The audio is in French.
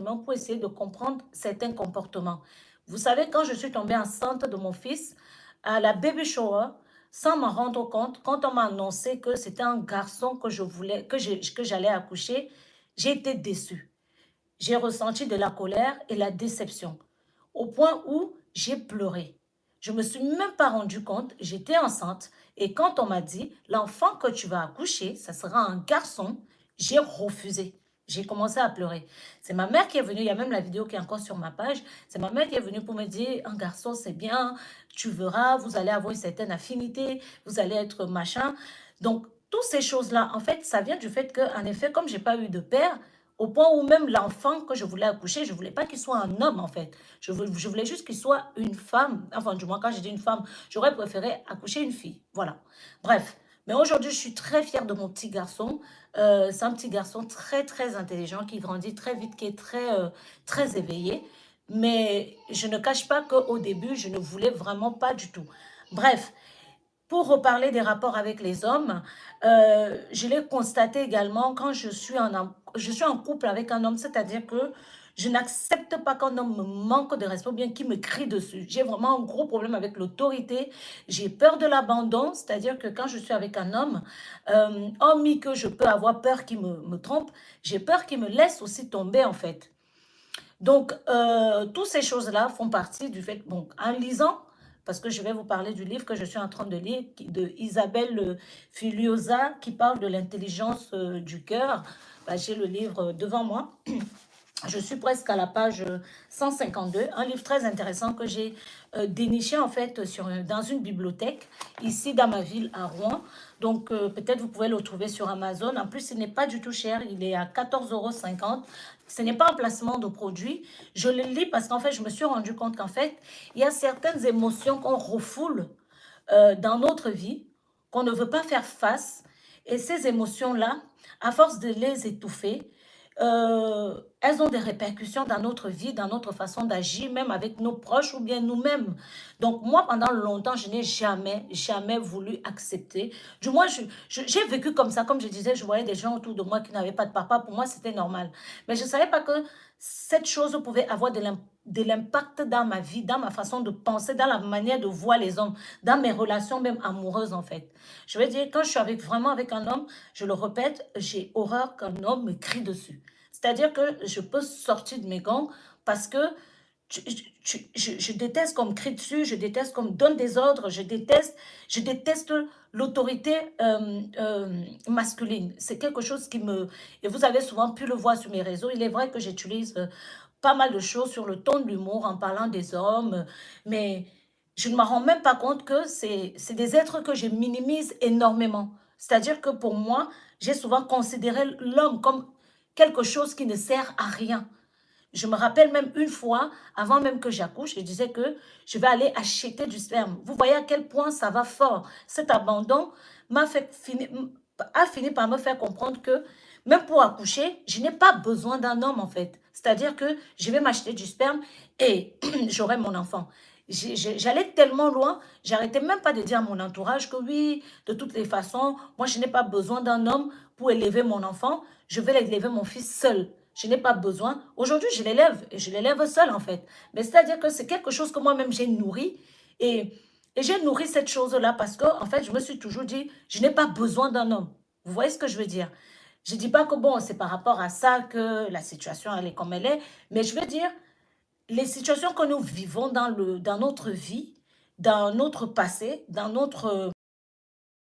énormément pour essayer de comprendre certains comportements. Vous savez, quand je suis tombée enceinte de mon fils, à la baby shower, sans m'en rendre compte, quand on m'a annoncé que c'était un garçon que je voulais, que j'allais accoucher, j'ai été déçue. J'ai ressenti de la colère et la déception, au point où j'ai pleuré. Je ne me suis même pas rendu compte, j'étais enceinte, et quand on m'a dit, l'enfant que tu vas accoucher, ça sera un garçon, j'ai refusé. J'ai commencé à pleurer. C'est ma mère qui est venue, il y a même la vidéo qui est encore sur ma page, c'est ma mère qui est venue pour me dire, un garçon c'est bien, tu verras, vous allez avoir une certaine affinité, vous allez être machin. Donc, toutes ces choses-là, en fait, ça vient du fait qu'en effet, comme je n'ai pas eu de père, au point où même l'enfant que je voulais accoucher, je ne voulais pas qu'il soit un homme, en fait. Je voulais juste qu'il soit une femme. Enfin, du moins, quand j'ai dit une femme, j'aurais préféré accoucher une fille. Voilà. Bref. Mais aujourd'hui, je suis très fière de mon petit garçon. C'est un petit garçon très, très intelligent, qui grandit très vite, qui est très éveillé. Mais je ne cache pas qu'au début, je ne voulais vraiment pas du tout. Bref, pour reparler des rapports avec les hommes, je l'ai constaté également quand je suis en couple avec un homme, c'est-à-dire que je n'accepte pas qu'un homme me manque de respect ou bien qu'il me crie dessus. J'ai vraiment un gros problème avec l'autorité. J'ai peur de l'abandon, c'est-à-dire que quand je suis avec un homme, hormis que je peux avoir peur qu'il me trompe, j'ai peur qu'il me laisse aussi tomber en fait. Donc, toutes ces choses-là font partie du fait, bon, en lisant, parce que je vais vous parler du livre que je suis en train de lire, de Isabelle Filiosa, qui parle de l'intelligence du cœur. Bah, j'ai le livre devant moi. Je suis presque à la page 152, un livre très intéressant que j'ai déniché en fait dans une bibliothèque ici dans ma ville à Rouen. Donc peut-être vous pouvez le trouver sur Amazon. En plus, il n'est pas du tout cher, il est à 14,50 €. Ce n'est pas un placement de produit. Je le lis parce qu'en fait, je me suis rendu compte qu'en fait, il y a certaines émotions qu'on refoule dans notre vie, qu'on ne veut pas faire face. Et ces émotions-là, à force de les étouffer, elles ont des répercussions dans notre vie, dans notre façon d'agir, même avec nos proches ou bien nous-mêmes. Donc moi, pendant longtemps, je n'ai jamais voulu accepter. Du moins, j'ai vécu comme ça. Comme je disais, je voyais des gens autour de moi qui n'avaient pas de papa. Pour moi, c'était normal. Mais je ne savais pas que cette chose pouvait avoir de l'impact dans ma vie, dans ma façon de penser, dans la manière de voir les hommes, dans mes relations même amoureuses en fait. Je veux dire, quand je suis vraiment avec un homme, je le répète, j'ai horreur qu'un homme me crie dessus. C'est-à-dire que je peux sortir de mes gants parce que je déteste qu'on me crie dessus, je déteste qu'on me donne des ordres, je déteste l'autorité masculine. C'est quelque chose qui me... Et vous avez souvent pu le voir sur mes réseaux. Il est vrai que j'utilise pas mal de choses sur le ton de l'humour en parlant des hommes, mais je ne me rends même pas compte que c'est des êtres que je minimise énormément. C'est-à-dire que pour moi, j'ai souvent considéré l'homme comme quelque chose qui ne sert à rien. Je me rappelle même une fois, avant même que j'accouche, je disais que je vais aller acheter du sperme. Vous voyez à quel point ça va fort. Cet abandon a fini par me faire comprendre que même pour accoucher, je n'ai pas besoin d'un homme en fait. C'est-à-dire que je vais m'acheter du sperme et j'aurai mon enfant. J'allais tellement loin, j'arrêtais même pas de dire à mon entourage que oui, de toutes les façons, moi je n'ai pas besoin d'un homme pour élever mon enfant, je vais élever mon fils seul. Je n'ai pas besoin. Aujourd'hui, je l'élève et je l'élève seul en fait. Mais c'est-à-dire que c'est quelque chose que moi-même j'ai nourri et, et j'ai nourri cette chose-là parce que en fait, je me suis toujours dit, je n'ai pas besoin d'un homme. Vous voyez ce que je veux dire? Je ne dis pas que bon, c'est par rapport à ça que la situation elle est comme elle est, mais je veux dire, les situations que nous vivons dans notre vie, dans notre passé, dans notre